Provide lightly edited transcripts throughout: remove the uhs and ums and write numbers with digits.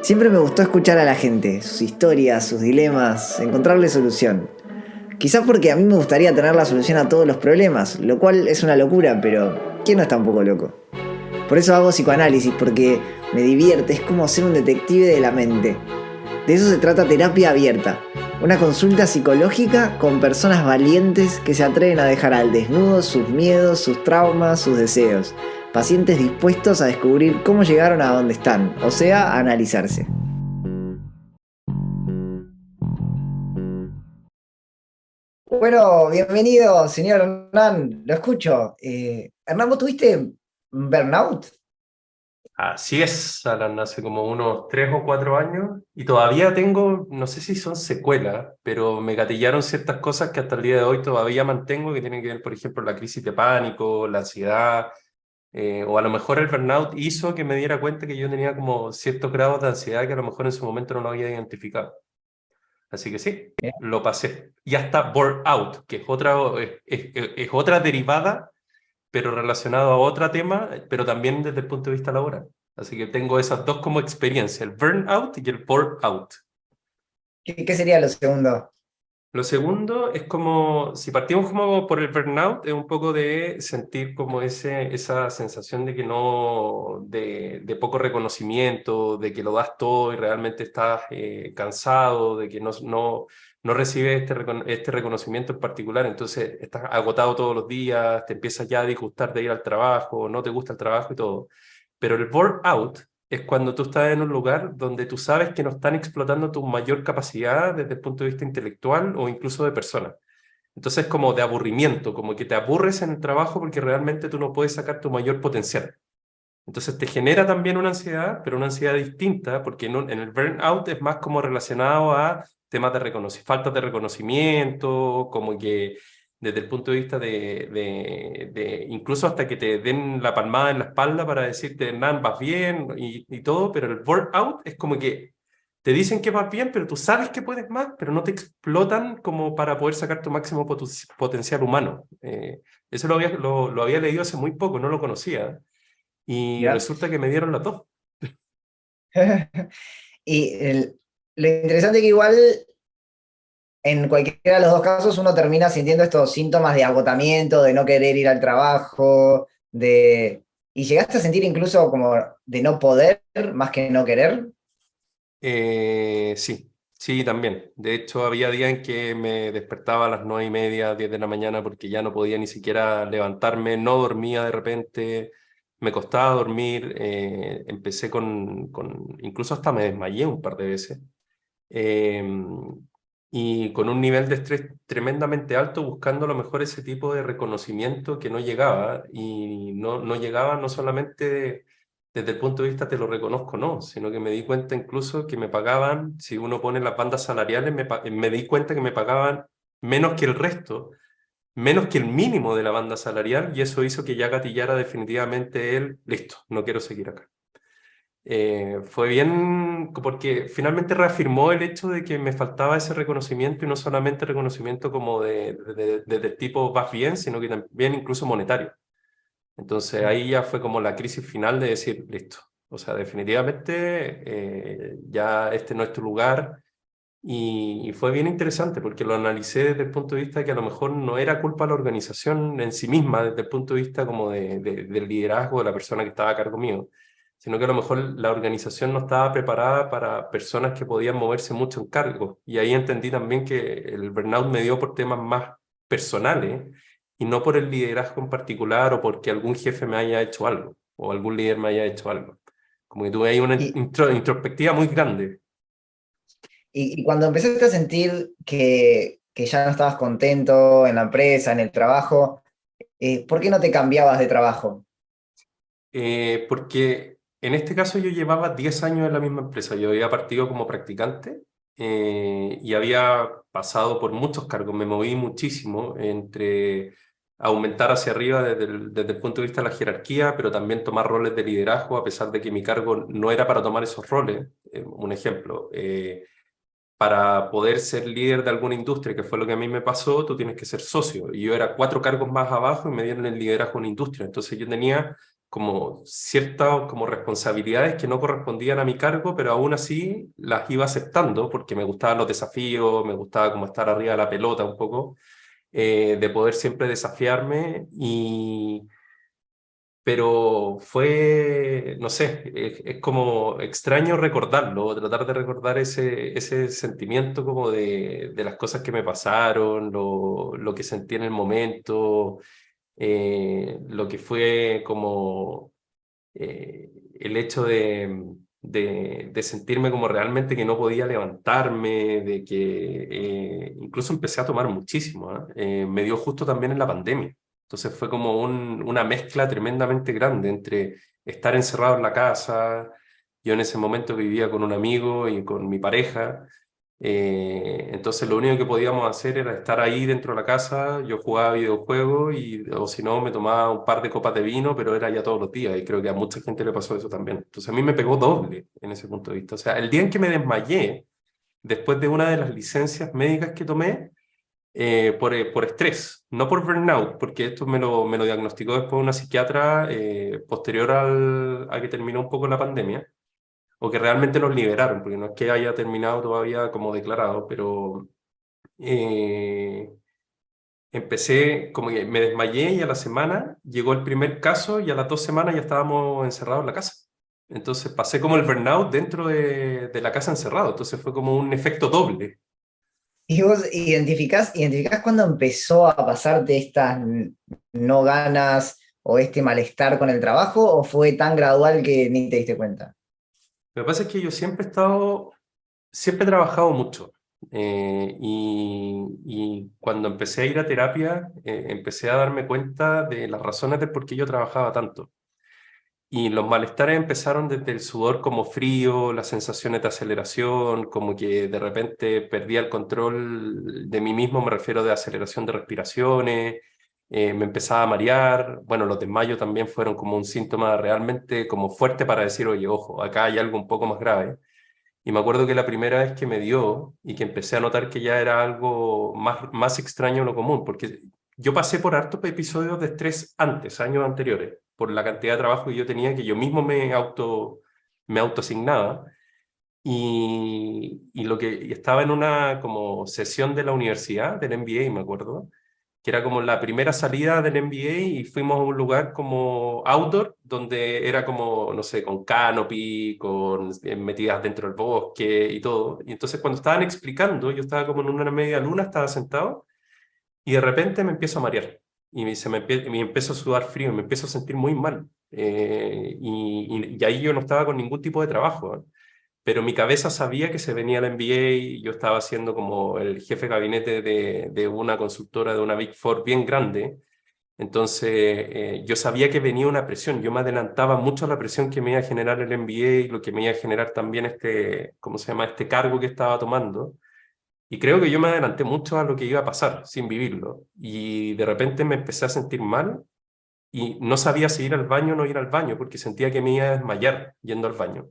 Siempre me gustó escuchar a la gente, sus historias, sus dilemas, encontrarle solución. Quizás porque a mí me gustaría tener la solución a todos los problemas, lo cual es una locura, pero ¿quién no está un poco loco? Por eso hago psicoanálisis, porque me divierte, es como ser un detective de la mente. De eso se trata Terapia Abierta, una consulta psicológica con personas valientes que se atreven a dejar al desnudo sus miedos, sus traumas, sus deseos. Pacientes dispuestos a descubrir cómo llegaron a donde están, o sea, a analizarse. Bueno, bienvenido, señor Hernán. Lo escucho. Hernán, ¿vos tuviste burnout? Así es, Alan, hace como unos 3 o 4 años y todavía tengo, no sé si son secuelas, pero me gatillaron ciertas cosas que hasta el día de hoy todavía mantengo, que tienen que ver, por ejemplo, la crisis de pánico, la ansiedad, o a lo mejor el burnout hizo que me diera cuenta que yo tenía como ciertos grados de ansiedad que a lo mejor en su momento no lo había identificado. Así que sí, lo pasé. Y hasta burnout, que es otra, es otra derivada pero relacionado a otro tema, pero también desde el punto de vista laboral. Así que tengo esas dos como experiencia, el burnout y el burnout. ¿Qué sería lo segundo? Lo segundo es como, si partimos como por el burnout, es un poco de sentir como esa sensación de que no, de poco reconocimiento, de que lo das todo y realmente estás cansado, de que no recibes este reconocimiento en particular, entonces estás agotado todos los días, te empiezas ya a disgustar de ir al trabajo, no te gusta el trabajo y todo. Pero el burnout es cuando tú estás en un lugar donde tú sabes que no están explotando tu mayor capacidad desde el punto de vista intelectual o incluso de persona. Entonces, como de aburrimiento, como que te aburres en el trabajo porque realmente tú no puedes sacar tu mayor potencial. Entonces te genera también una ansiedad, pero una ansiedad distinta, porque en el burnout es más como relacionado a temas de falta de reconocimiento, como que desde el punto de vista incluso hasta que te den la palmada en la espalda para decirte, Hernán, vas bien y todo, pero el burnout es como que te dicen que vas bien, pero tú sabes que puedes más, pero no te explotan como para poder sacar tu máximo potencial humano. Eso lo había leído hace muy poco, no lo conocía. Y ¿Ya? resulta que me dieron las dos. Y lo interesante es que igual en cualquiera de los dos casos uno termina sintiendo estos síntomas de agotamiento, de no querer ir al trabajo, de... ¿Y llegaste a sentir incluso como de no poder más que no querer? Sí, sí, también. De hecho, había días en que me despertaba a las 9:30, 10 de la mañana porque ya no podía ni siquiera levantarme, no dormía de repente, me costaba dormir, empecé incluso hasta me desmayé un par de veces. eh, y con un nivel de estrés tremendamente alto, buscando a lo mejor ese tipo de reconocimiento que no llegaba, y no llegaba no solamente desde el punto de vista te lo reconozco, no, sino que me di cuenta incluso que me pagaban, si uno pone las bandas salariales, me di cuenta que me pagaban menos que el resto, menos que el mínimo de la banda salarial, y eso hizo que ya gatillara definitivamente el, listo, no quiero seguir acá. Fue bien porque finalmente reafirmó el hecho de que me faltaba ese reconocimiento, y no solamente reconocimiento como del tipo vas bien, sino que también incluso monetario. Entonces ahí ya fue como la crisis final de decir, listo, o sea, definitivamente ya este no es tu lugar. Y fue bien interesante porque lo analicé desde el punto de vista de que a lo mejor no era culpa de la organización en sí misma, desde el punto de vista como del liderazgo de la persona que estaba a cargo mío, sino que a lo mejor la organización no estaba preparada para personas que podían moverse mucho en cargo. Y ahí entendí también que el burnout me dio por temas más personales y no por el liderazgo en particular o porque algún jefe me haya hecho algo o algún líder me haya hecho algo. Como que tuve ahí una Y, introspectiva muy grande. y cuando empezaste a sentir que ya no estabas contento en la empresa, en el trabajo, ¿por qué no te cambiabas de trabajo? Porque en este caso yo llevaba 10 años en la misma empresa. Yo había partido como practicante y había pasado por muchos cargos. Me moví muchísimo entre aumentar hacia arriba desde el punto de vista de la jerarquía, pero también tomar roles de liderazgo, a pesar de que mi cargo no era para tomar esos roles. Un ejemplo, para poder ser líder de alguna industria, que fue lo que a mí me pasó, tú tienes que ser socio. Y yo era 4 cargos más abajo y me dieron el liderazgo en una industria. Entonces yo tenía como ciertas como responsabilidades que no correspondían a mi cargo, pero aún así las iba aceptando porque me gustaban los desafíos, me gustaba como estar arriba de la pelota un poco, de poder siempre desafiarme pero fue, no sé, es como extraño recordarlo, tratar de recordar ese sentimiento como de las cosas que me pasaron, lo que sentí en el momento, lo que fue como el hecho de sentirme como realmente que no podía levantarme, de que incluso empecé a tomar muchísimo, ¿ah? Me dio justo también en la pandemia. Entonces fue como una mezcla tremendamente grande entre estar encerrado en la casa, yo en ese momento vivía con un amigo y con mi pareja, entonces lo único que podíamos hacer era estar ahí dentro de la casa, yo jugaba videojuegos o si no me tomaba un par de copas de vino, pero era ya todos los días y creo que a mucha gente le pasó eso también. Entonces a mí me pegó doble en ese punto de vista. O sea, el día en que me desmayé, después de una de las licencias médicas que tomé, por estrés, no por burnout, porque esto me lo diagnosticó después una psiquiatra posterior a que terminó un poco la pandemia o que realmente los liberaron, porque no es que haya terminado todavía como declarado, pero eh, empecé, como que me desmayé y a la semana llegó el primer caso y a las 2 semanas ya estábamos encerrados en la casa. Entonces pasé como el burnout dentro de la casa encerrado, entonces fue como un efecto doble. ¿Y vos identificás cuándo empezó a pasarte estas no ganas o este malestar con el trabajo o fue tan gradual que ni te diste cuenta? Lo que pasa es que yo siempre he trabajado mucho. Y cuando empecé a ir a terapia, empecé a darme cuenta de las razones de por qué yo trabajaba tanto. Y los malestares empezaron desde el sudor como frío, las sensaciones de aceleración, como que de repente perdía el control de mí mismo, me refiero de aceleración de respiraciones, me empezaba a marear, bueno, los desmayos también fueron como un síntoma realmente como fuerte para decir, oye, ojo, acá hay algo un poco más grave. Y me acuerdo que la primera vez que me dio y que empecé a notar que ya era algo más extraño de lo común, porque yo pasé por hartos episodios de estrés antes, años anteriores, por la cantidad de trabajo que yo tenía, que yo mismo me autoasignaba. Y lo que y estaba en una como sesión de la universidad, del MBA, me acuerdo, que era como la primera salida del MBA y fuimos a un lugar como outdoor, donde era como, no sé, con canopy, con metidas dentro del bosque y todo. Y entonces cuando estaban explicando, yo estaba como en una media luna, estaba sentado y de repente me empiezo a marear. Me empiezo a sudar frío, me empiezo a sentir muy mal. Y ahí yo no estaba con ningún tipo de trabajo, ¿eh? Pero mi cabeza sabía que se venía el MBA y yo estaba siendo como el jefe de gabinete de una consultora de una Big Four bien grande. Entonces, yo sabía que venía una presión, yo me adelantaba mucho a la presión que me iba a generar el MBA y lo que me iba a generar también ¿cómo se llama? Este cargo que estaba tomando. Y creo que yo me adelanté mucho a lo que iba a pasar sin vivirlo. Y de repente me empecé a sentir mal y no sabía si ir al baño o no ir al baño porque sentía que me iba a desmayar yendo al baño.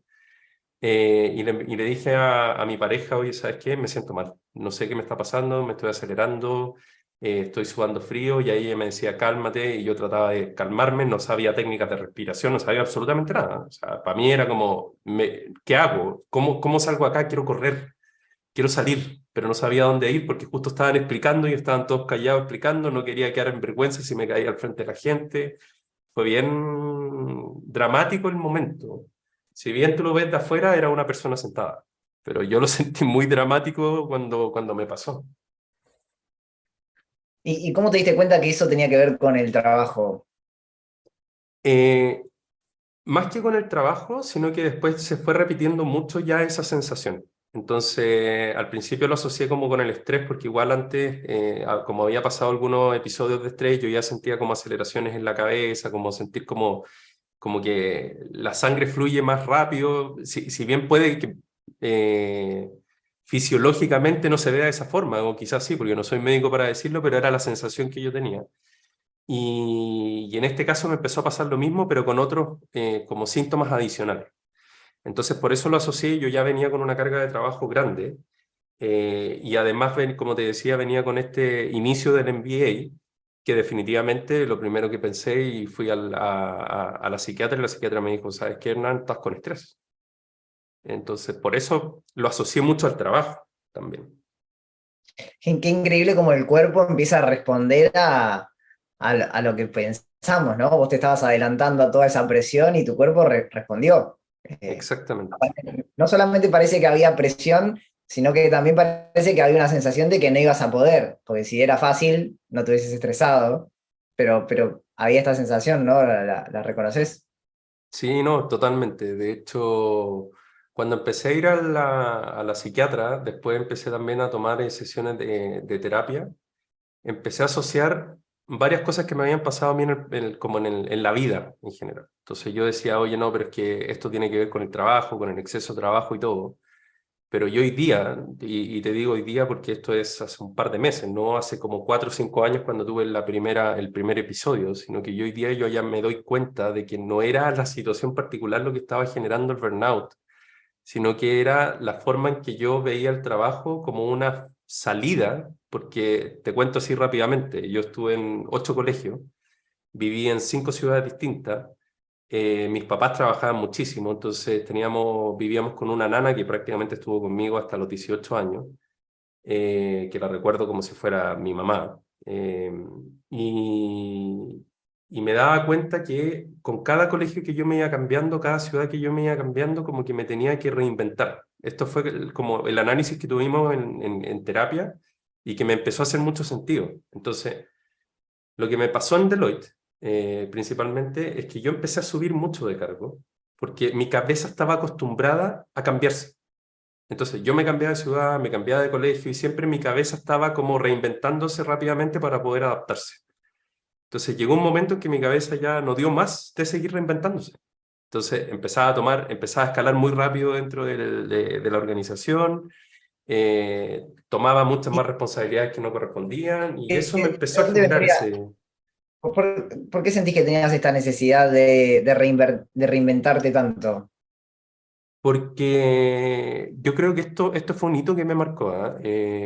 Y le dije a mi pareja, oye, ¿sabes qué? Me siento mal. No sé qué me está pasando, me estoy acelerando, estoy sudando frío. Y ahí ella me decía, cálmate. Y yo trataba de calmarme, no sabía técnicas de respiración, no sabía absolutamente nada. O sea, para mí era como, ¿qué hago? ¿Cómo salgo acá? Quiero correr, quiero salir. Pero no sabía dónde ir porque justo estaban explicando y estaban todos callados explicando. No quería quedar en vergüenza si me caía al frente de la gente. Fue bien dramático el momento. Si bien tú lo ves de afuera, era una persona sentada, pero yo lo sentí muy dramático cuando me pasó. ¿Y cómo te diste cuenta que eso tenía que ver con el trabajo? Eh, Más que con el trabajo, sino que después se fue repitiendo mucho ya esa sensación. Entonces, al principio lo asocié como con el estrés, porque igual antes, como había pasado algunos episodios de estrés, yo ya sentía como aceleraciones en la cabeza, como sentir como que la sangre fluye más rápido, si bien puede que eh, fisiológicamente no se vea de esa forma, o quizás sí, porque no soy médico para decirlo, pero era la sensación que yo tenía. Y en este caso me empezó a pasar lo mismo, pero con otros como síntomas adicionales. Entonces, por eso lo asocié, yo ya venía con una carga de trabajo grande, y además, como te decía, venía con este inicio del MBA, que definitivamente lo primero que pensé y fui a la psiquiatra y la psiquiatra me dijo, ¿sabes qué, Hernán? Estás con estrés. Entonces, por eso lo asocié mucho al trabajo también. Qué increíble como el cuerpo empieza a responder a lo que pensamos, ¿no? Vos te estabas adelantando a toda esa presión y tu cuerpo respondió. Eh, Exactamente. no solamente parece que había presión, sino que también parece que había una sensación de que no ibas a poder, porque si era fácil, no te hubieses estresado, pero había esta sensación, ¿no? ¿La reconoces? Sí, no, totalmente. De hecho, cuando empecé a ir a la psiquiatra, después empecé también a tomar sesiones de terapia, empecé a asociar varias cosas que me habían pasado a mí como en la vida en general. Entonces yo decía, oye, no, pero es que esto tiene que ver con el trabajo, con el exceso de trabajo y todo. Pero yo hoy día, y te digo hoy día porque esto es hace un par de meses, no hace como 4 o 5 años cuando tuve el primer episodio, sino que yo hoy día yo ya me doy cuenta de que no era la situación particular lo que estaba generando el burnout, sino que era la forma en que yo veía el trabajo como una salida, porque te cuento así rápidamente, yo estuve en 8 colegios, viví en 5 ciudades distintas, mis papás trabajaban muchísimo, entonces vivíamos con una nana que prácticamente estuvo conmigo hasta los 18 años, que la recuerdo como si fuera mi mamá. Y, y me daba cuenta que con cada colegio que yo me iba cambiando, cada ciudad que yo me iba cambiando, como que me tenía que reinventar. Esto fue como el análisis que tuvimos en terapia y que me empezó a hacer mucho sentido. Entonces, lo que me pasó en Deloitte, principalmente, es que yo empecé a subir mucho de cargo, porque mi cabeza estaba acostumbrada a cambiarse. Entonces, yo me cambiaba de ciudad, me cambiaba de colegio, y siempre mi cabeza estaba como reinventándose rápidamente para poder adaptarse. Entonces, llegó un momento en que mi cabeza ya no dio más de seguir reinventándose. Entonces, empezaba a escalar muy rápido dentro de la organización, tomaba muchas más responsabilidades que no correspondían, y eso me ¿De empezó a dónde generar vendría? ese... ¿Por qué sentís que tenías esta necesidad de reinventarte tanto? Porque yo creo que esto fue un hito que me marcó, ¿ah?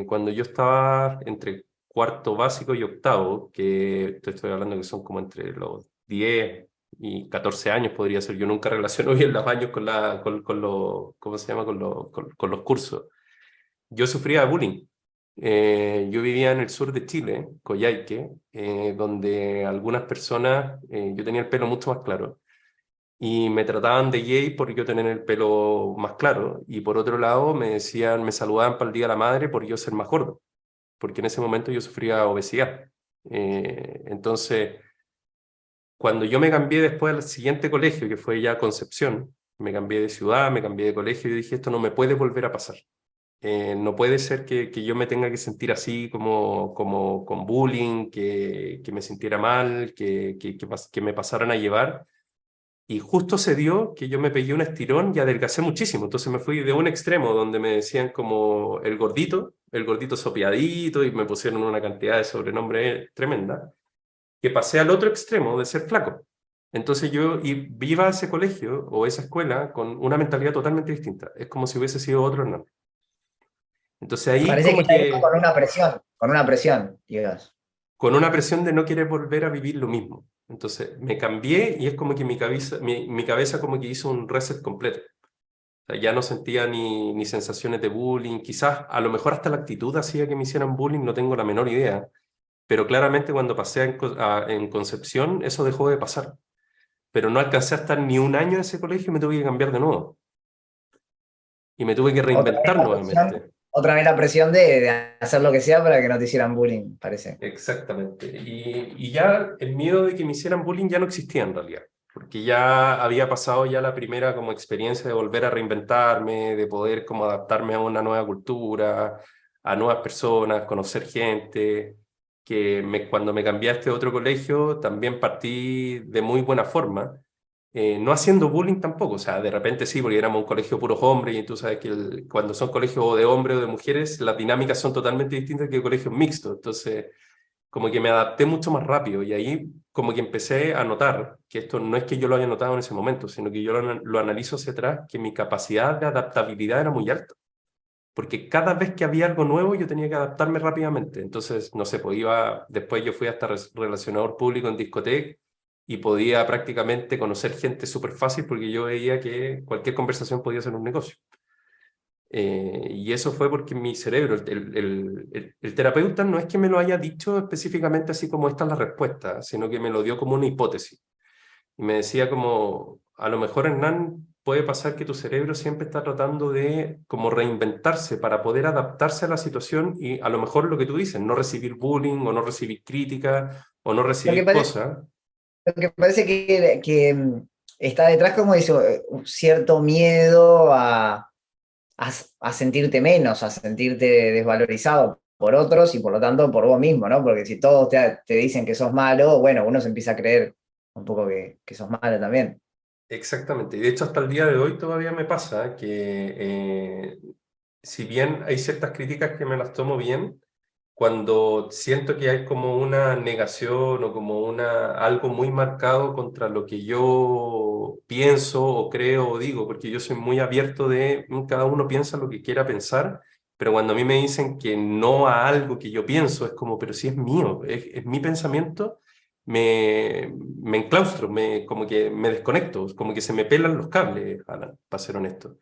Cuando yo estaba entre cuarto básico y octavo, que te estoy hablando que son como entre los 10 y 14 años podría ser, yo nunca relaciono bien los años con los, ¿cómo se llama? Con los cursos. Yo sufría bullying. Yo vivía en el sur de Chile, Coyhaique, donde algunas personas, yo tenía el pelo mucho más claro, y me trataban de gay por yo tener el pelo más claro, y por otro lado me saludaban para el Día de la Madre por yo ser más gordo, porque en ese momento yo sufría obesidad. Entonces, cuando yo me cambié después al siguiente colegio, que fue ya Concepción, me cambié de ciudad, me cambié de colegio, y dije, esto no me puede volver a pasar. No puede ser que yo me tenga que sentir así como con bullying, que me sintiera mal, que me pasaran a llevar. Y justo se dio que yo me pegué un estirón y adelgacé muchísimo. Entonces me fui de un extremo donde me decían como el gordito sopiadito, y me pusieron una cantidad de sobrenombres tremenda, que pasé al otro extremo de ser flaco. Entonces iba a ese colegio o esa escuela con una mentalidad totalmente distinta. Es como si hubiese sido otro Hernán. Entonces ahí Parece que como ya iba que con una presión, digas. con una presión de no querer volver a vivir lo mismo. Entonces me cambié y es como que mi cabeza como que hizo un reset completo. O sea, ya no sentía ni sensaciones de bullying, quizás a lo mejor hasta la actitud hacía que me hicieran bullying, no tengo la menor idea, pero claramente cuando pasé en Concepción eso dejó de pasar, pero no alcancé a estar ni un año en ese colegio y me tuve que cambiar de nuevo y me tuve que reinventar nuevamente. Otra vez la presión de hacer lo que sea para que no te hicieran bullying, parece. Exactamente. Y ya el miedo de que me hicieran bullying ya no existía en realidad, porque ya había pasado ya la primera como experiencia de volver a reinventarme, de poder como adaptarme a una nueva cultura, a nuevas personas, conocer gente, cuando me cambié a este otro colegio también partí de muy buena forma, no haciendo bullying tampoco, o sea, de repente sí, porque éramos un colegio de puros hombres y tú sabes que cuando son colegios o de hombres o de mujeres, las dinámicas son totalmente distintas que colegios mixtos, entonces como que me adapté mucho más rápido y ahí como que empecé a notar que esto no es que yo lo haya notado en ese momento, sino que yo lo analizo hacia atrás, que mi capacidad de adaptabilidad era muy alta. porque cada vez que había algo nuevo yo tenía que adaptarme rápidamente. Entonces, no sé, pues después yo fui hasta relacionador público en discoteca y podía prácticamente conocer gente súper fácil porque yo veía que cualquier conversación podía ser un negocio. Y eso fue porque mi cerebro, el terapeuta no es que me lo haya dicho específicamente así como esta es la respuesta, sino que me lo dio como una hipótesis. Y me decía como, a lo mejor Hernán, puede pasar que tu cerebro siempre está tratando de como reinventarse para poder adaptarse a la situación y a lo mejor lo que tú dices, no recibir bullying o no recibir crítica o no Lo que recibir parece, cosas. lo que parece que está detrás como eso, un cierto miedo a sentirte menos, a sentirte desvalorizado por otros y por lo tanto por vos mismo, ¿no? Porque si todos te dicen que sos malo, bueno, uno se empieza a creer un poco que sos malo también. Exactamente. Y de hecho hasta el día de hoy todavía me pasa que si bien hay ciertas críticas que me las tomo bien, cuando siento que hay como una negación o como algo muy marcado contra lo que yo pienso o creo o digo, porque yo soy muy abierto de cada uno piensa lo que quiera pensar, pero cuando a mí me dicen que no a algo que yo pienso, es como, pero si es mío, es mi pensamiento, me enclaustro, como que me desconecto, como que se me pelan los cables, Alan, para ser honesto.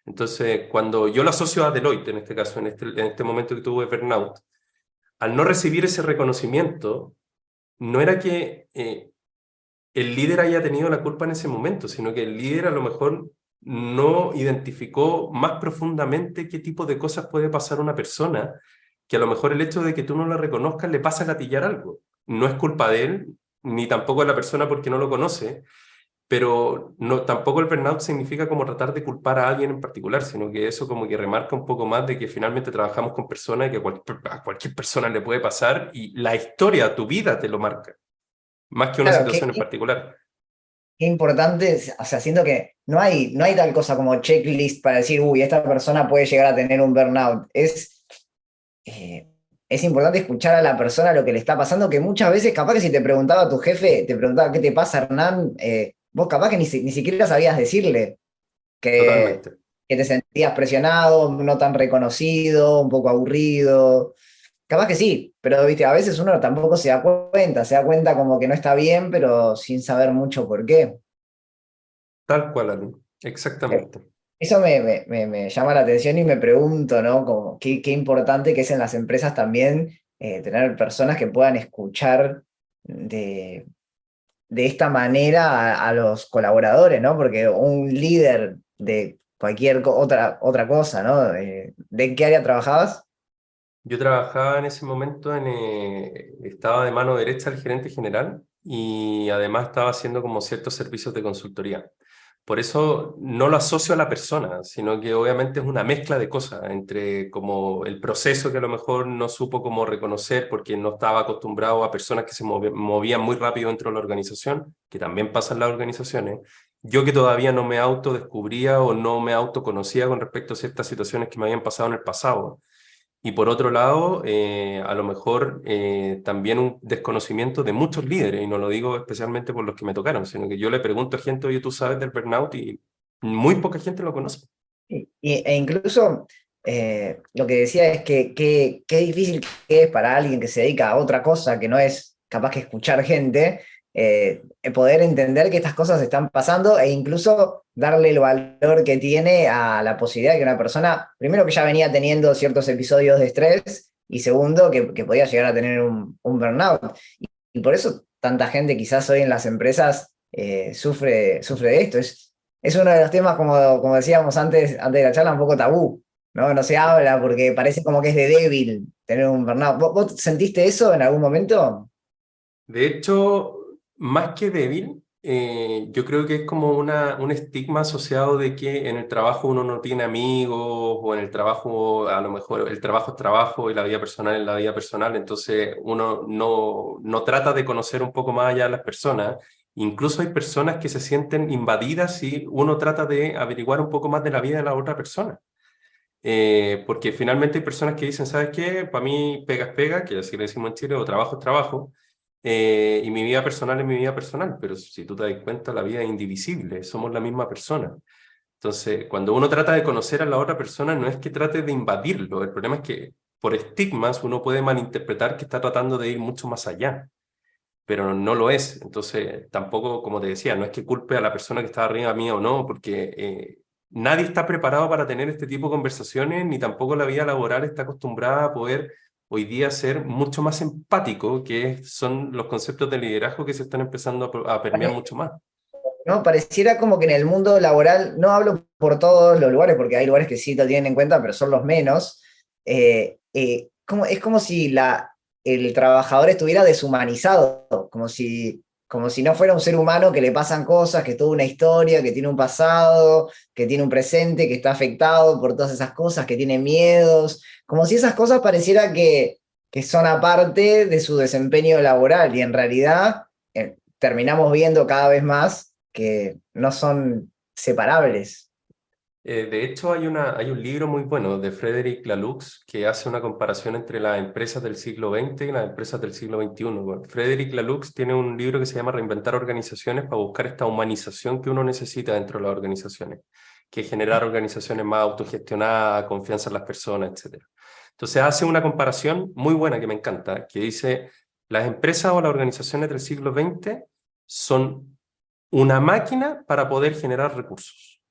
Entonces, cuando yo lo asocio a Deloitte, en este caso, en este momento que tuve burnout, al no recibir ese reconocimiento, no era que el líder haya tenido la culpa en ese momento, sino que el líder a lo mejor no identificó más profundamente qué tipo de cosas puede pasar a una persona, que a lo mejor el hecho de que tú no la reconozcas le pasa a gatillar algo. No es culpa de él, ni tampoco de la persona porque no lo conoce, pero no, tampoco el burnout significa como tratar de culpar a alguien en particular, sino que eso como que remarca un poco más de que finalmente trabajamos con personas y que a cualquier persona le puede pasar y la historia, tu vida te lo marca, más que una Claro, situación en particular. qué importante, o sea, siento que no hay tal cosa como checklist para decir, uy, esta persona puede llegar a tener un burnout. Eh, es importante escuchar a la persona lo que le está pasando, que muchas veces, capaz que si te preguntaba tu jefe, te preguntaba qué te pasa, Hernán, vos capaz que ni siquiera sabías decirle que, Totalmente. que te sentías presionado, no tan reconocido, un poco aburrido. Capaz que sí, pero viste, a veces uno tampoco se da cuenta como que no está bien, pero sin saber mucho por qué. Tal cual, Alan. Eh, Exactamente. Eso me llama la atención y me pregunto, ¿no? Como qué importante que es en las empresas también tener personas que puedan escuchar de, de esta manera a los colaboradores, ¿no? Porque un líder de cualquier otra cosa, ¿no? ¿De qué área trabajabas? Yo trabajaba en ese momento estaba de mano derecha del gerente general y además estaba haciendo como ciertos servicios de consultoría. Por eso no lo asocio a la persona, sino que obviamente es una mezcla de cosas entre como el proceso que a lo mejor no supo cómo reconocer porque no estaba acostumbrado a personas que se movían muy rápido dentro de la organización, que también pasa en las organizaciones. Yo que todavía no me autodescubría o no me autoconocía con respecto a ciertas situaciones que me habían pasado en el pasado. Y por otro lado, a lo mejor también un desconocimiento de muchos líderes, y no lo digo especialmente por los que me tocaron, sino que yo le pregunto a gente, oye, ¿tú sabes del burnout? Y muy poca gente lo conoce. E incluso lo que decía es que qué difícil que es para alguien que se dedica a otra cosa que no es capaz que escuchar gente, poder entender que estas cosas están pasando e incluso darle el valor que tiene a la posibilidad de que una persona, primero que ya venía teniendo ciertos episodios de estrés y segundo que podía llegar a tener un burnout. Y por eso tanta gente quizás hoy en las empresas sufre de esto. Es uno de los temas, como decíamos antes de la charla, un poco tabú, ¿no? No se habla porque parece como que es de débil tener un burnout. ¿Vos sentiste eso en algún momento? De hecho, más que débil, yo creo que es como un estigma asociado de que en el trabajo uno no tiene amigos o en el trabajo a lo mejor el trabajo es trabajo y la vida personal es la vida personal, entonces uno no trata de conocer un poco más allá a las personas. Incluso hay personas que se sienten invadidas si uno trata de averiguar un poco más de la vida de la otra persona. Porque finalmente hay personas que dicen, ¿sabes qué? Para mí pega es pega, que así le decimos en Chile, o trabajo es trabajo, y mi vida personal es mi vida personal, pero si tú te das cuenta, la vida es indivisible, somos la misma persona. Entonces, cuando uno trata de conocer a la otra persona, no es que trate de invadirlo, el problema es que por estigmas uno puede malinterpretar que está tratando de ir mucho más allá, pero no lo es. Entonces, tampoco, como te decía, no es que culpe a la persona que está arriba mía o no, porque nadie está preparado para tener este tipo de conversaciones, ni tampoco la vida laboral está acostumbrada a poder hoy día ser mucho más empático, que son los conceptos de liderazgo que se están empezando a permear mucho más. ¿No? Pareciera como que en el mundo laboral, no hablo por todos los lugares, porque hay lugares que sí lo tienen en cuenta, pero son los menos. Es como si el trabajador estuviera deshumanizado, como si no fuera un ser humano que le pasan cosas, que tuvo una historia, que tiene un pasado, que tiene un presente, que está afectado por todas esas cosas, que tiene miedos, como si esas cosas pareciera que son aparte de su desempeño laboral y en realidad terminamos viendo cada vez más que no son separables. De hecho, hay un libro muy bueno de Frederic Laloux que hace una comparación entre las empresas del siglo XX y las empresas del siglo XXI. Bueno, Frederic Laloux tiene un libro que se llama Reinventar organizaciones para buscar esta humanización que uno necesita dentro de las organizaciones, que es generar organizaciones más autogestionadas, confianza en las personas, etc. Entonces hace una comparación muy buena que me encanta, que dice, las empresas o las organizaciones del siglo XX son una máquina para poder generar recursos.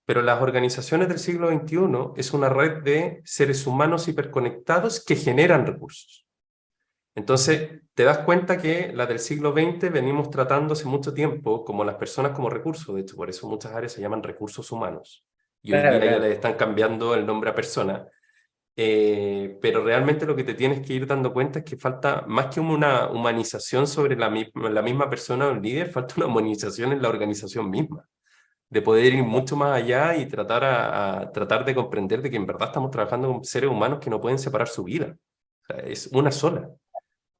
Pero las organizaciones del siglo XXI es una red de seres humanos hiperconectados que generan recursos. Entonces, te das cuenta que la del siglo XX venimos tratando hace mucho tiempo como las personas como recursos. De hecho, por eso muchas áreas se llaman recursos humanos. Y hoy Claro, día ya claro. le están cambiando el nombre a persona. Pero realmente lo que te tienes que ir dando cuenta es que falta más que una humanización sobre la misma persona o el líder, falta una humanización en la organización misma, de poder ir mucho más allá y tratar de comprender de que en verdad estamos trabajando con seres humanos que no pueden separar su vida. O sea, es una sola.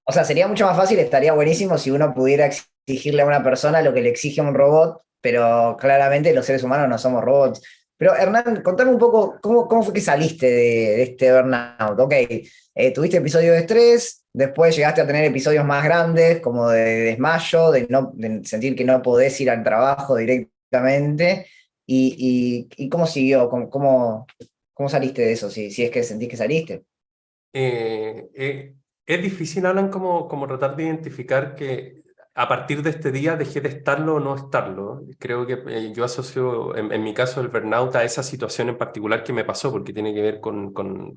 O sea, sería mucho más fácil, estaría buenísimo si uno pudiera exigirle a una persona lo que le exige a un robot, pero claramente los seres humanos no somos robots. Pero Hernán, contame un poco cómo fue que saliste de este burnout. Ok, tuviste episodios de estrés, después llegaste a tener episodios más grandes, como de desmayo, de sentir que no podés ir al trabajo directamente. ¿Y cómo siguió? ¿Cómo saliste de eso? Si es que sentís que saliste. Eh, eh, es difícil, Alan, como tratar de identificar que a partir de este día dejé de estarlo o no estarlo. Creo que yo asocio, en mi caso, el burnout a esa situación en particular que me pasó, porque tiene que ver con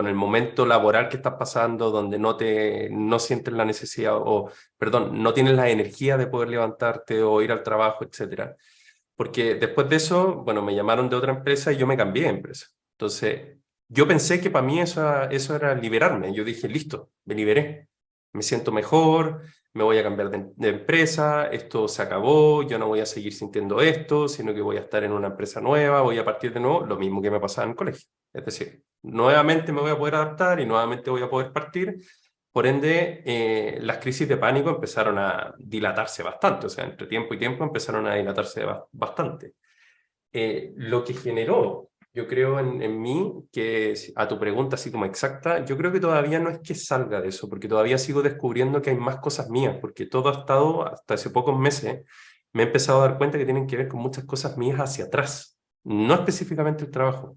el momento laboral que estás pasando, donde no sientes la necesidad, o, perdón, no tienes la energía de poder levantarte o ir al trabajo, etcétera. Porque después de eso, bueno, me llamaron de otra empresa y yo me cambié de empresa. Entonces, yo pensé que para mí eso era liberarme. Yo dije, listo, me liberé. Me siento mejor, me voy a cambiar de empresa, esto se acabó, yo no voy a seguir sintiendo esto, sino que voy a estar en una empresa nueva, voy a partir de nuevo, lo mismo que me pasaba en el colegio. Es decir, nuevamente me voy a poder adaptar y nuevamente voy a poder partir. Por ende, las crisis de pánico empezaron a dilatarse bastante, o sea, entre tiempo y tiempo empezaron a dilatarse bastante. Lo que generó, yo creo en mí, a tu pregunta así como exacta, yo creo que todavía no es que salga de eso, porque todavía sigo descubriendo que hay más cosas mías, porque todo ha estado, hasta hace pocos meses, me he empezado a dar cuenta que tienen que ver con muchas cosas mías hacia atrás, no específicamente el trabajo.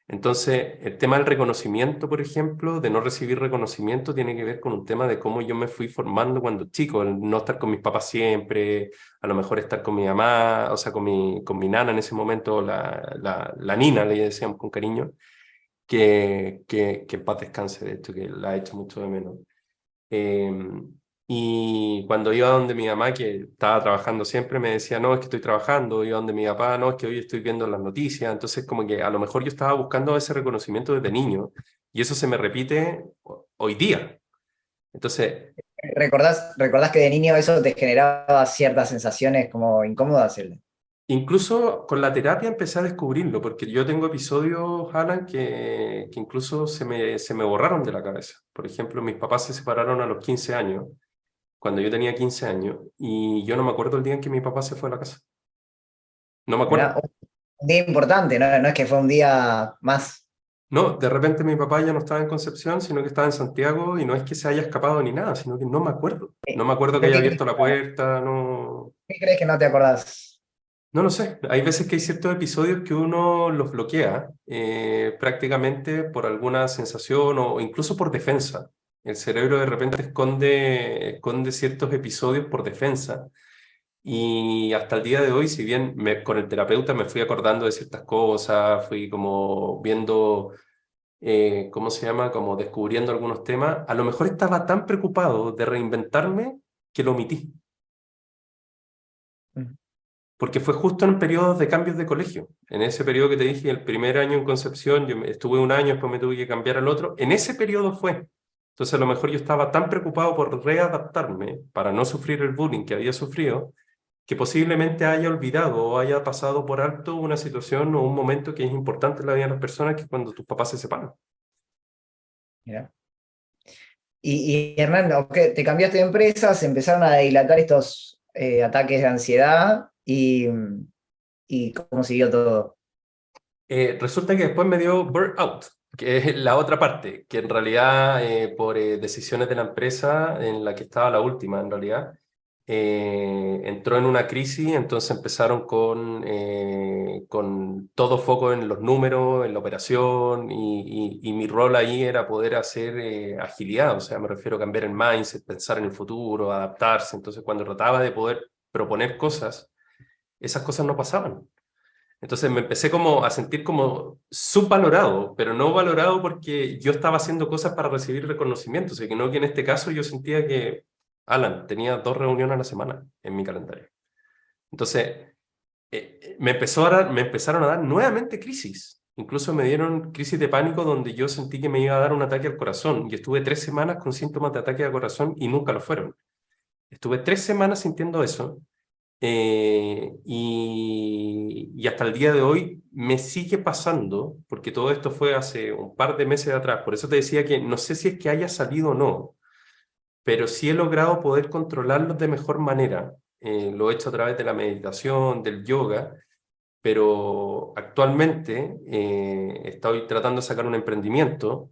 Entonces, el tema del reconocimiento, por ejemplo, de no recibir reconocimiento, tiene que ver con un tema de cómo yo me fui formando cuando chico, el no estar con mis papás siempre, a lo mejor estar con mi mamá, o sea, con mi nana en ese momento, la nina, le decíamos con cariño, que en paz descanse, de hecho, que la he hecho mucho de menos. Eh, y cuando iba donde mi mamá, que estaba trabajando siempre, me decía, no, es que estoy trabajando. Iba donde mi papá, no, es que hoy estoy viendo las noticias. Entonces, como que a lo mejor yo estaba buscando ese reconocimiento desde niño y eso se me repite hoy día. Entonces, ¿Recordás que de niño eso te generaba ciertas sensaciones como incómodas? incluso con la terapia empecé a descubrirlo, porque yo tengo episodios, Alan, que incluso se me borraron de la cabeza. Por ejemplo, mis papás se separaron a los 15 años, cuando yo tenía 15 años, y yo no me acuerdo el día en que mi papá se fue a la casa. No me Mirá, acuerdo. un día importante, no es que fue un día más. No, de repente mi papá ya no estaba en Concepción, sino que estaba en Santiago y no es que se haya escapado ni nada, sino que no me acuerdo. No me acuerdo que ¿Pero haya abierto la puerta, no. qué crees que no te acordás? No lo sé, hay veces que hay ciertos episodios que uno los bloquea prácticamente por alguna sensación o incluso por defensa. El cerebro de repente esconde ciertos episodios por defensa y hasta el día de hoy, si bien con el terapeuta me fui acordando de ciertas cosas, fui como viendo, ¿cómo se llama? Como descubriendo algunos temas, a lo mejor estaba tan preocupado de reinventarme que lo omití. Porque fue justo en periodos de cambios de colegio. En ese periodo que te dije, el primer año en Concepción, estuve un año, después me tuve que cambiar al otro. En ese periodo fue. Entonces a lo mejor yo estaba tan preocupado por readaptarme para no sufrir el bullying que había sufrido, que posiblemente haya olvidado o haya pasado por alto una situación o un momento que es importante en la vida de las personas, que es cuando tus papás se separan. Mira. Y Hernán, ok, te cambiaste de empresa, se empezaron a dilatar estos ataques de ansiedad y cómo siguió todo. Resulta que después me dio burnout, que es la otra parte, que en realidad por decisiones de la empresa en la que estaba la última, en realidad, entró en una crisis, entonces empezaron con todo foco en los números, en la operación, y mi rol ahí era poder hacer agilidad, o sea, me refiero a cambiar el mindset, pensar en el futuro, adaptarse, entonces cuando trataba de poder proponer cosas, esas cosas no pasaban. Entonces me empecé como a sentir como subvalorado, pero no valorado porque yo estaba haciendo cosas para recibir reconocimiento, sino que en este caso yo sentía que, Alan, tenía 2 reuniones a la semana en mi calendario. Entonces me empezaron a dar nuevamente crisis. Incluso me dieron crisis de pánico donde yo sentí que me iba a dar un ataque al corazón y estuve 3 semanas con síntomas de ataque al corazón y nunca lo fueron. Estuve 3 semanas sintiendo eso y hasta el día de hoy me sigue pasando, porque todo esto fue hace un par de meses atrás, por eso te decía que no sé si es que haya salido o no, pero sí he logrado poder controlarlos de mejor manera. Lo he hecho a través de la meditación, del yoga, pero actualmente estoy tratando de sacar un emprendimiento.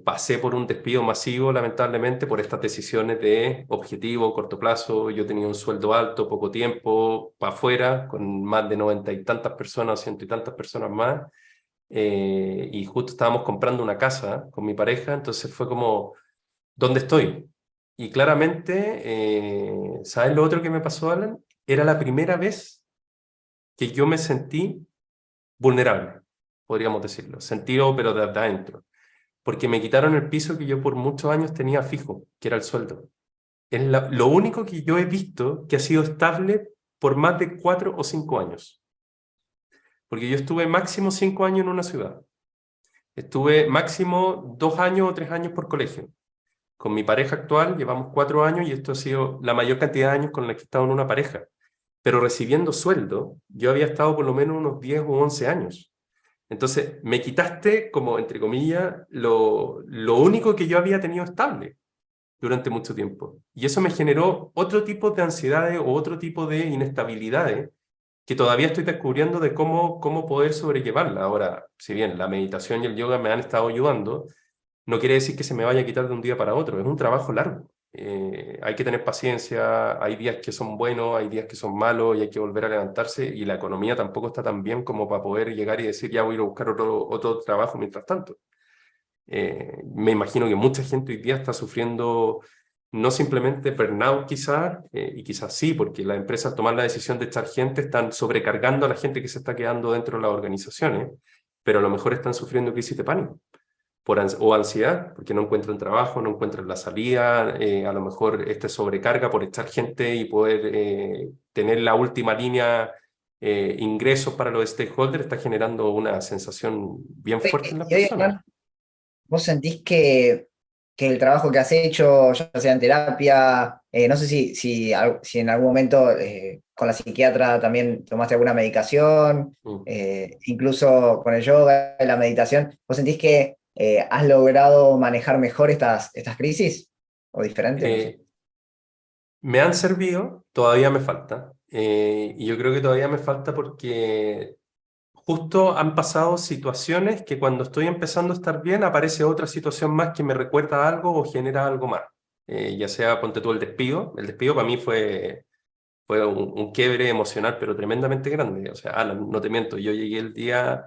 Pasé por un despido masivo, lamentablemente, por estas decisiones de objetivo, corto plazo. Yo tenía un sueldo alto, poco tiempo, para afuera, con más de 90 y tantas personas, 100 y tantas personas más. Y justo estábamos comprando una casa con mi pareja, entonces fue como, ¿dónde estoy? Y claramente, ¿sabes lo otro que me pasó, Alan? Era la primera vez que yo me sentí vulnerable, podríamos decirlo, sentido pero desde adentro, porque me quitaron el piso que yo por muchos años tenía fijo, que era el sueldo. Es lo único que yo he visto que ha sido estable por más de 4 o 5 años, porque yo estuve máximo 5 años en una ciudad, estuve máximo 2 años o 3 años por colegio. Con mi pareja actual llevamos 4 años y esto ha sido la mayor cantidad de años con la que he estado en una pareja. Pero recibiendo sueldo, yo había estado por lo menos unos 10 o 11 años. Entonces, me quitaste, como entre comillas, lo único que yo había tenido estable durante mucho tiempo. Y eso me generó otro tipo de ansiedades o otro tipo de inestabilidades que todavía estoy descubriendo de cómo poder sobrellevarla. Ahora, si bien la meditación y el yoga me han estado ayudando, no quiere decir que se me vaya a quitar de un día para otro. Es un trabajo largo. Hay que tener paciencia, hay días que son buenos, hay días que son malos y hay que volver a levantarse y la economía tampoco está tan bien como para poder llegar y decir ya voy a ir a buscar otro trabajo mientras tanto. Me imagino que mucha gente hoy día está sufriendo no simplemente burnout quizás, y quizás sí, porque las empresas al tomar la decisión de echar gente están sobrecargando a la gente que se está quedando dentro de las organizaciones, pero a lo mejor están sufriendo crisis de pánico o ansiedad, porque no encuentran trabajo, no encuentran la salida, a lo mejor esta sobrecarga por echar gente y poder tener la última línea ingresos para los stakeholders está generando una sensación bien fuerte en las Y hoy, personas. Hernán, ¿vos sentís que el trabajo que has hecho, ya sea en terapia, no sé si en algún momento con la psiquiatra también tomaste alguna medicación, Mm. incluso con el yoga y la meditación, ¿vos sentís que has logrado manejar mejor estas crisis? ¿O diferente? No sé. Eh, Me han servido, todavía me falta. Y yo creo que todavía me falta porque justo han pasado situaciones que cuando estoy empezando a estar bien aparece otra situación más que me recuerda algo o genera algo más. Ya sea, ponte tú el despido. El despido para mí fue fue un quiebre emocional, pero tremendamente grande. O sea, Alan, no te miento, yo llegué el día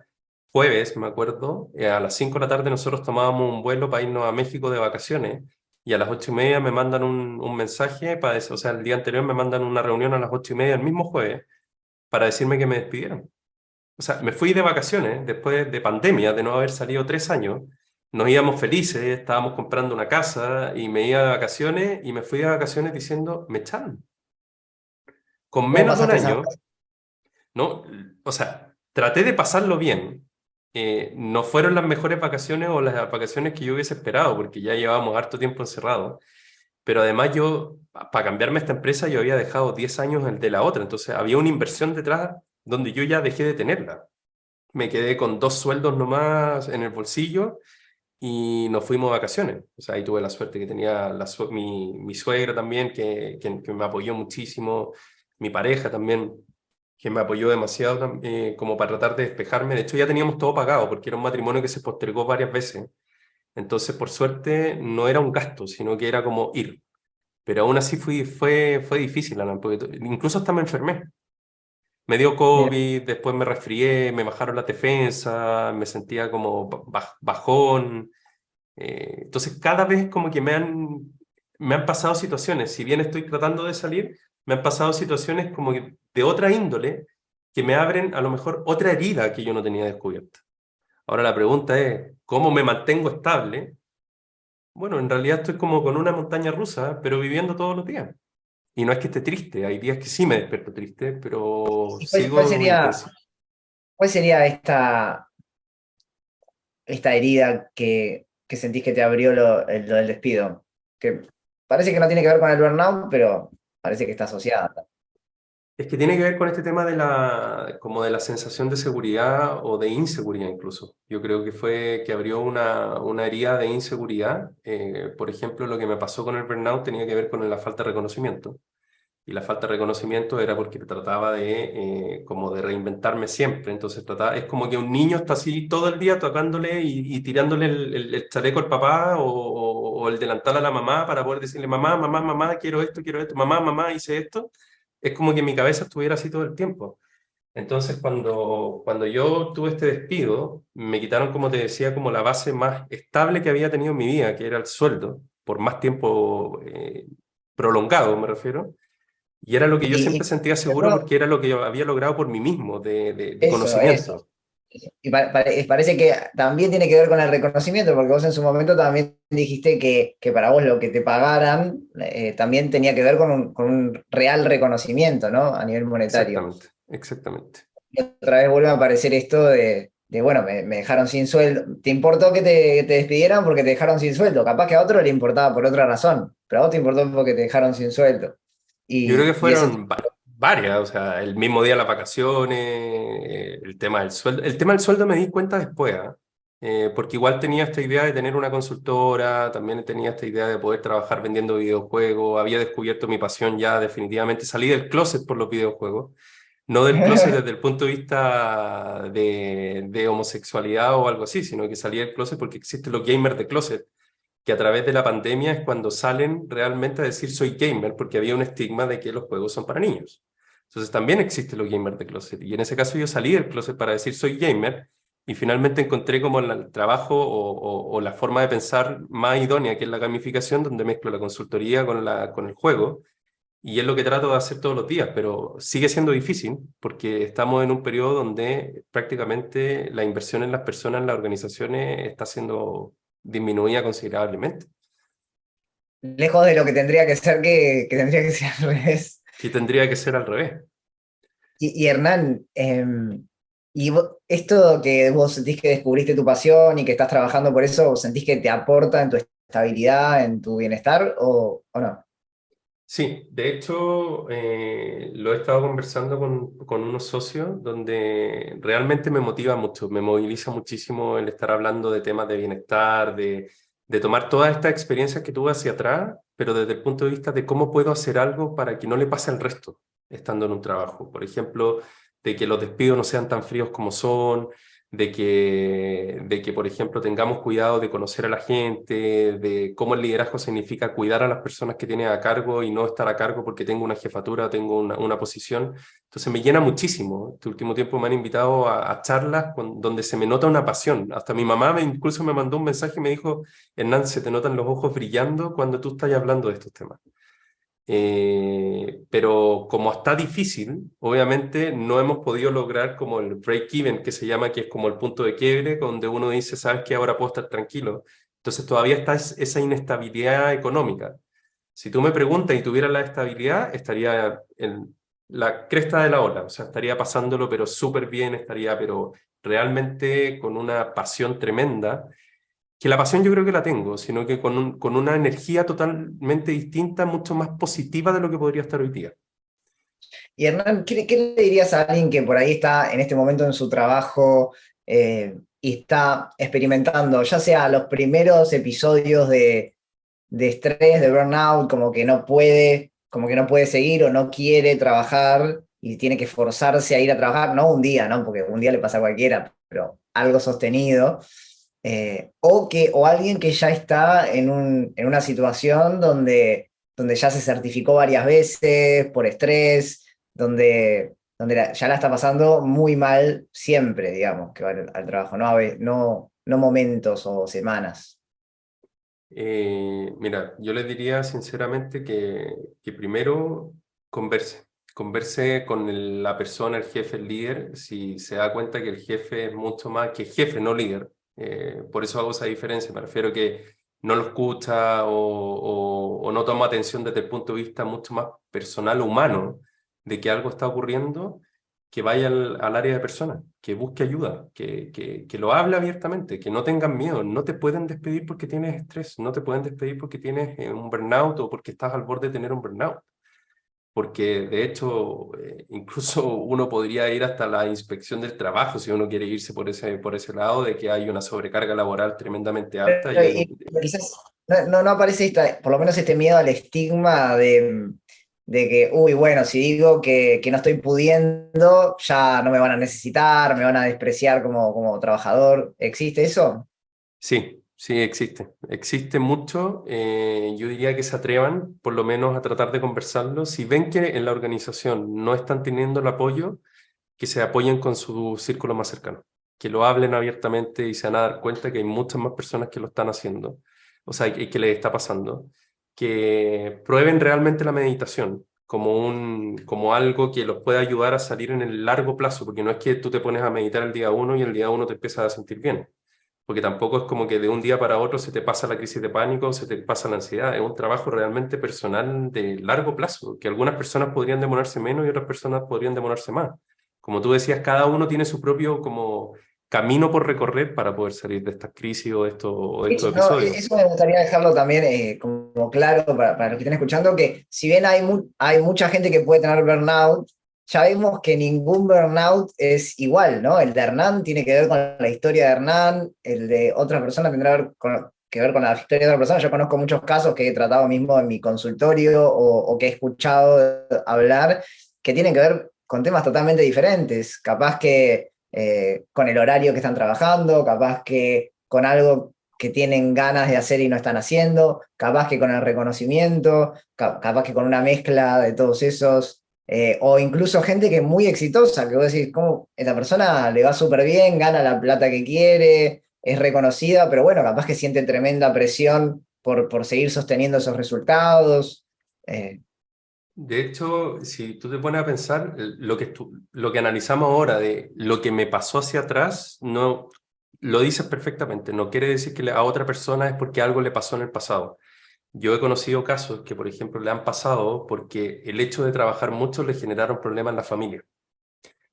jueves, me acuerdo, a las 5 de la tarde nosotros tomábamos un vuelo para irnos a México de vacaciones, y a las 8:30 me mandan un mensaje, o sea, el día anterior me mandan una reunión a las 8:30 el mismo jueves para decirme que me despidieron. O sea, me fui de vacaciones después de pandemia, de no haber salido 3 años. Nos íbamos felices, estábamos comprando una casa y me iba de vacaciones y me fui de vacaciones diciendo, me echaron. Con ¿Cómo menos de un pasaste esa? año, ¿no? O sea, traté de pasarlo bien. No fueron las mejores vacaciones o las vacaciones que yo hubiese esperado, porque ya llevábamos harto tiempo encerrados. Pero además yo, para cambiarme a esta empresa, yo había dejado 10 años el de la otra. Entonces había una inversión detrás donde yo ya dejé de tenerla. Me quedé con 2 sueldos nomás en el bolsillo y nos fuimos de vacaciones. O sea, ahí tuve la suerte que tenía mi suegra también, que me apoyó muchísimo, mi pareja también, que me apoyó demasiado como para tratar de despejarme. De hecho, ya teníamos todo pagado porque era un matrimonio que se postergó varias veces. Entonces, por suerte, no era un gasto, sino que era como ir. Pero aún así fue difícil, Alan, porque incluso hasta me enfermé. Me dio Mira, COVID, después me resfrié, me bajaron las defensas, me sentía como bajón. Entonces, cada vez como que me han pasado situaciones, si bien estoy tratando de salir, me han pasado situaciones como que de otra índole que me abren a lo mejor otra herida que yo no tenía descubierta. Ahora la pregunta es, ¿cómo me mantengo estable? Bueno, en realidad estoy como con una montaña rusa, pero viviendo todos los días. Y no es que esté triste, hay días que sí me despierto triste, pero ¿y sigo intenso. cuál sería esta herida que sentís que te abrió lo del despido? Que parece que no tiene que ver con el burnout, pero parece que está asociada. Es que tiene que ver con este tema como de la sensación de seguridad o de inseguridad incluso. Yo creo que fue que abrió una herida de inseguridad. Por ejemplo, lo que me pasó con el burnout tenía que ver con la falta de reconocimiento. Y la falta de reconocimiento era porque trataba como de reinventarme siempre. Entonces es como que un niño está así todo el día tocándole y tirándole el chaleco al papá o el delantal a la mamá para poder decirle, mamá, mamá, mamá, quiero esto, mamá, mamá, hice esto. Es como que mi cabeza estuviera así todo el tiempo. Entonces, cuando yo tuve este despido, me quitaron, como te decía, como la base más estable que había tenido en mi vida, que era el sueldo, por más tiempo prolongado, me refiero. Y era lo que yo siempre Y sentía seguro porque era lo que yo había logrado por mí mismo, de eso. conocimiento. Y parece que también tiene que ver con el reconocimiento, porque vos en su momento también dijiste que para vos lo que te pagaran también tenía que ver con un real reconocimiento, ¿no? A nivel monetario. Exactamente, exactamente. Y otra vez vuelve a aparecer esto bueno, me dejaron sin sueldo. ¿Te importó que te despidieran porque te dejaron sin sueldo? Capaz que a otro le importaba por otra razón, pero a vos te importó porque te dejaron sin sueldo. Yo creo que Y ese fueron varias, o sea, el mismo día de las vacaciones, el tema del sueldo. El tema del sueldo me di cuenta después, ¿ah? Porque igual tenía esta idea de tener una consultora, también tenía esta idea de poder trabajar vendiendo videojuegos, había descubierto mi pasión ya definitivamente, salí del closet por los videojuegos, no del closet desde el punto de vista de homosexualidad o algo así, sino que salí del closet porque existen los gamers de closet que a través de la pandemia es cuando salen realmente a decir soy gamer, porque había un estigma de que los juegos son para niños. Entonces también existen los gamers de closet. Y en ese caso yo salí del closet para decir soy gamer y finalmente encontré como el trabajo o la forma de pensar más idónea, que es la gamificación, donde mezclo la consultoría con el juego. Y es lo que trato de hacer todos los días, pero sigue siendo difícil porque estamos en un periodo donde prácticamente la inversión en las personas, en las organizaciones, está siendo disminuida considerablemente. lejos de lo que tendría que ser, que tendría que ser al revés. Que tendría que ser al revés. Y Hernán, esto que vos sentís que descubriste tu pasión y que estás trabajando por eso, ¿sentís que te aporta en tu estabilidad, en tu bienestar o no? Sí, de hecho, lo he estado conversando con unos socios donde realmente me motiva mucho, me moviliza muchísimo el estar hablando de temas de bienestar, de tomar todas estas experiencias que tuve hacia atrás, pero desde el punto de vista de cómo puedo hacer algo para que no le pase al resto estando en un trabajo. Por ejemplo, de que los despidos no sean tan fríos como son, de que, por ejemplo, tengamos cuidado de conocer a la gente, de cómo el liderazgo significa cuidar a las personas que tienes a cargo y no estar a cargo porque tengo una jefatura, tengo una posición. Entonces me llena muchísimo. Este último tiempo me han invitado a charlas donde se me nota una pasión. Hasta mi mamá incluso me mandó un mensaje y me dijo: Hernán, se te notan los ojos brillando cuando tú estás hablando de estos temas. Pero como está difícil, obviamente no hemos podido lograr como el break-even, que se llama, que es como el punto de quiebre, donde uno dice, ¿sabes qué? Ahora puedo estar tranquilo. Entonces todavía está esa inestabilidad económica. Si tú me preguntas y tuviera la estabilidad, estaría en la cresta de la ola, o sea, estaría pasándolo pero súper bien, estaría pero realmente con una pasión tremenda, que la pasión yo creo que la tengo, sino que con una energía totalmente distinta, mucho más positiva de lo que podría estar hoy día. Y Hernán, ¿qué le dirías a alguien que por ahí está en este momento en su trabajo y está experimentando, ya sea los primeros episodios de estrés, de burnout, como que no puede seguir o no quiere trabajar y tiene que forzarse a ir a trabajar, no un día, ¿no? Porque un día le pasa a cualquiera, pero algo sostenido. O alguien que ya está en una situación donde ya se certificó varias veces por estrés, donde ya la está pasando muy mal siempre, digamos, que va al trabajo, no momentos o semanas. Mira, yo les diría sinceramente que primero converse con la persona, el jefe, el líder, si se da cuenta que el jefe es mucho más que jefe, no líder. Por eso hago esa diferencia, me refiero que no lo escucha o no toma atención desde el punto de vista mucho más personal, humano, de que algo está ocurriendo, que vaya al área de personas, que busque ayuda, que lo hable abiertamente, que no tengan miedo. No te pueden despedir porque tienes estrés, no te pueden despedir porque tienes un burnout o porque estás al borde de tener un burnout. Porque de hecho, incluso uno podría ir hasta la inspección del trabajo si uno quiere irse por ese lado, de que hay una sobrecarga laboral tremendamente alta y uno... Quizás no aparece por lo menos este miedo al estigma de que, uy, bueno, si digo que no estoy pudiendo, ya no me van a necesitar, me van a despreciar como trabajador. ¿Existe eso? Sí, sí, existe. Existe mucho. Yo diría que se atrevan, por lo menos, a tratar de conversarlo. Si ven que en la organización no están teniendo el apoyo, que se apoyen con su círculo más cercano, que lo hablen abiertamente y se van a dar cuenta que hay muchas más personas que lo están haciendo, o sea, que les está pasando, que prueben realmente la meditación como algo que los puede ayudar a salir en el largo plazo, porque no es que tú te pones a meditar el día uno y el día uno te empiezas a sentir bien, porque tampoco es como que de un día para otro se te pasa la crisis de pánico, se te pasa la ansiedad. Es un trabajo realmente personal de largo plazo, que algunas personas podrían demorarse menos y otras personas podrían demorarse más. Como tú decías, cada uno tiene su propio como camino por recorrer para poder salir de estas crisis o estos No, episodios. eso me gustaría dejarlo también como claro para los que estén escuchando, que si bien hay mucha gente que puede tener burnout, ya vemos que ningún burnout es igual, ¿no? El de Hernán tiene que ver con la historia de Hernán, el de otra persona tendrá que ver con la historia de otra persona. Yo conozco muchos casos que he tratado mismo en mi consultorio o que he escuchado hablar que tienen que ver con temas totalmente diferentes, capaz que con el horario que están trabajando, capaz que con algo que tienen ganas de hacer y no están haciendo, capaz que con el reconocimiento, capaz que con una mezcla de todos esos, o incluso gente que es muy exitosa, que vos decís, ¿cómo esta persona le va súper bien, gana la plata que quiere, es reconocida, pero bueno, capaz que siente tremenda presión por seguir sosteniendo esos resultados? Eh, De hecho, si tú te pones a pensar, lo que analizamos ahora de lo que me pasó hacia atrás, no lo dices perfectamente. No quiere decir que a otra persona es porque algo le pasó en el pasado. Yo he conocido casos que, por ejemplo, le han pasado porque el hecho de trabajar mucho le generaron problemas en la familia.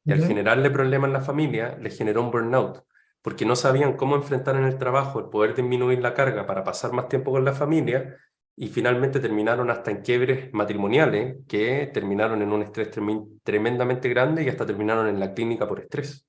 Y al Ujú. generarle problemas en la familia, le generó un burnout, porque no sabían cómo enfrentar en el trabajo el poder disminuir la carga para pasar más tiempo con la familia, y finalmente terminaron hasta en quiebres matrimoniales que terminaron en un estrés tremendamente grande y hasta terminaron en la clínica por estrés.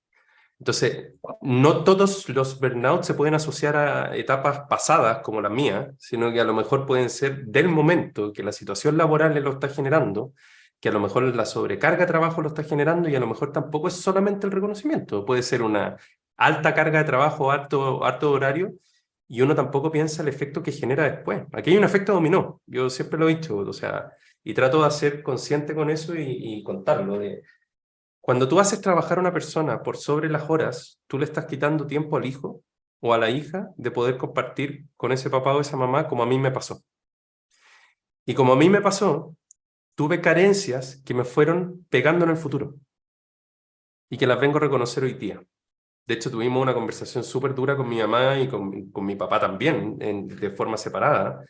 Entonces, no todos los burnouts se pueden asociar a etapas pasadas como la mía, sino que a lo mejor pueden ser del momento que la situación laboral lo está generando, que a lo mejor la sobrecarga de trabajo lo está generando y a lo mejor tampoco es solamente el reconocimiento, puede ser una alta carga de trabajo, harto horario, y uno tampoco piensa el efecto que genera después. Aquí hay un efecto dominó, yo siempre lo he dicho, o sea, y trato de ser consciente con eso y contarlo. Cuando tú haces trabajar a una persona por sobre las horas, tú le estás quitando tiempo al hijo o a la hija de poder compartir con ese papá o esa mamá como a mí me pasó. Y como a mí me pasó, tuve carencias que me fueron pegando en el futuro y que las vengo a reconocer hoy día. De hecho, tuvimos una conversación súper dura con mi mamá y con mi papá también, de forma separada,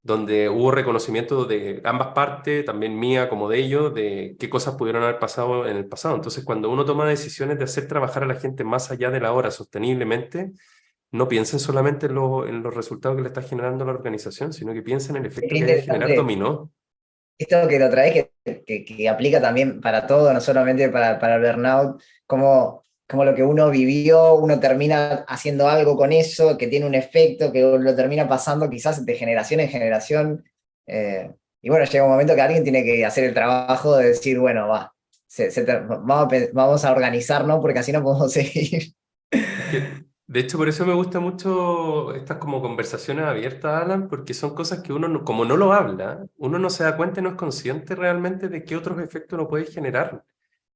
donde hubo reconocimiento de ambas partes, también mía como de ellos, de qué cosas pudieron haber pasado en el pasado. Entonces, cuando uno toma decisiones de hacer trabajar a la gente más allá de la hora sosteniblemente, no piensen solamente en los resultados que le está generando la organización, sino que piensen en el Es efecto que hay de generar interesante dominó. esto que lo traes, que aplica también para todo, no solamente para el burnout, como lo que uno vivió, uno termina haciendo algo con eso, que tiene un efecto, que lo termina pasando quizás de generación en generación. eh, y bueno, llega un momento que alguien tiene que hacer el trabajo de decir, bueno, va, vamos a organizarnos porque así no podemos seguir. Es que, de hecho, por eso me gusta mucho estas como conversaciones abiertas, Alan, porque son cosas que uno, como no lo habla, uno no se da cuenta y no es consciente realmente de qué otros efectos lo puede generar.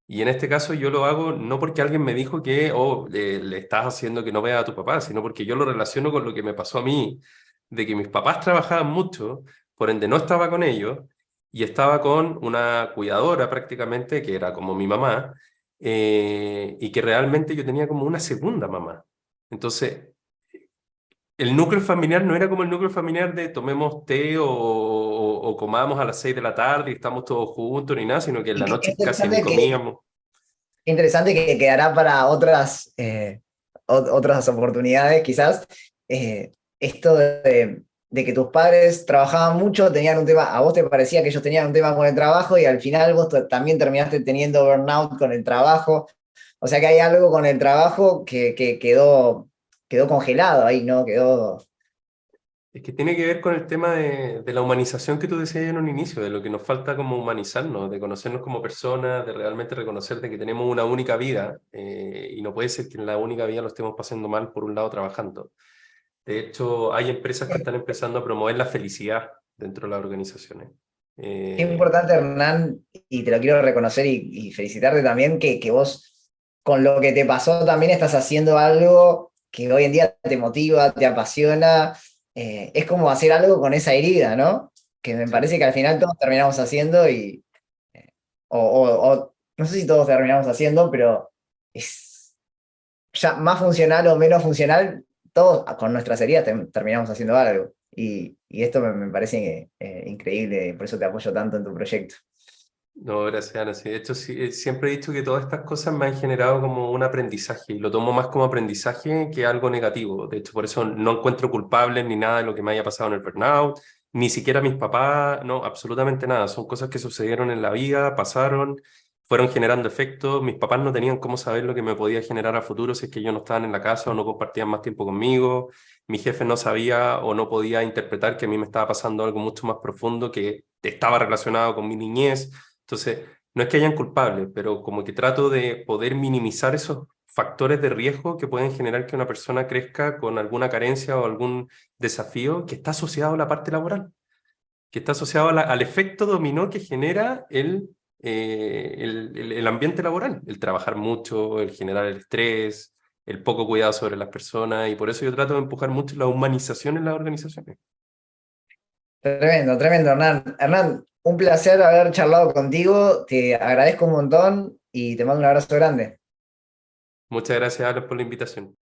Y en este caso yo lo hago no porque alguien me dijo que, oh, le estás haciendo que no vea a tu papá, sino porque yo lo relaciono con lo que me pasó a mí, de que mis papás trabajaban mucho, por ende no estaba con ellos, y estaba con una cuidadora prácticamente, que era como mi mamá, y que realmente yo tenía como una segunda mamá. Entonces, el núcleo familiar no era como el núcleo familiar de tomemos té o comamos a las 6 de la tarde y estamos todos juntos ni nada, sino que en Y la qué noche casi ni interesante comíamos. interesante que quedará para otras oportunidades, quizás. Esto de que tus padres trabajaban mucho, tenían un tema, a vos te parecía que ellos tenían un tema con el trabajo y al final vos también terminaste teniendo burnout con el trabajo. O sea que hay algo con el trabajo que quedó congelado ahí, ¿no? Quedó. Es que tiene que ver con el tema de la humanización que tú decías en un inicio, de lo que nos falta como humanizarnos, de conocernos como personas, de realmente reconocer de que tenemos una única vida y no puede ser que en la única vida lo estemos pasando mal por un lado trabajando. De hecho, hay empresas que están empezando a promover la felicidad dentro de las organizaciones. Qué Eh, importante, Hernán, y te lo quiero reconocer y felicitarte también, que vos con lo que te pasó también estás haciendo algo que hoy en día te motiva, te apasiona. Es como hacer algo con esa herida, ¿no? Que me sí. parece que al final todos terminamos haciendo eh, no sé si todos terminamos haciendo, pero es ya más funcional o menos funcional, todos con nuestras heridas terminamos haciendo algo. Y esto me parece increíble, por eso te apoyo tanto en tu proyecto. No, gracias, Ana. Sí, de hecho, sí, siempre he dicho que todas estas cosas me han generado como un aprendizaje y lo tomo más como aprendizaje que algo negativo. De hecho, por eso no encuentro culpables ni nada de lo que me haya pasado en el burnout, ni siquiera mis papás, no, absolutamente nada. Son cosas que sucedieron en la vida, pasaron, fueron generando efectos. Mis papás no tenían cómo saber lo que me podía generar a futuro si es que ellos no estaban en la casa o no compartían más tiempo conmigo. Mi jefe no sabía o no podía interpretar que a mí me estaba pasando algo mucho más profundo que estaba relacionado con mi niñez. Entonces, no es que hayan culpables, pero como que trato de poder minimizar esos factores de riesgo que pueden generar que una persona crezca con alguna carencia o algún desafío que está asociado a la parte laboral, que está asociado al efecto dominó que genera el ambiente laboral, el trabajar mucho, el generar el estrés, el poco cuidado sobre las personas, y por eso yo trato de empujar mucho la humanización en las organizaciones. Tremendo, tremendo, Hernán. Hernán, un placer haber charlado contigo, te agradezco un montón y te mando un abrazo grande. Muchas gracias, Alex, por la invitación.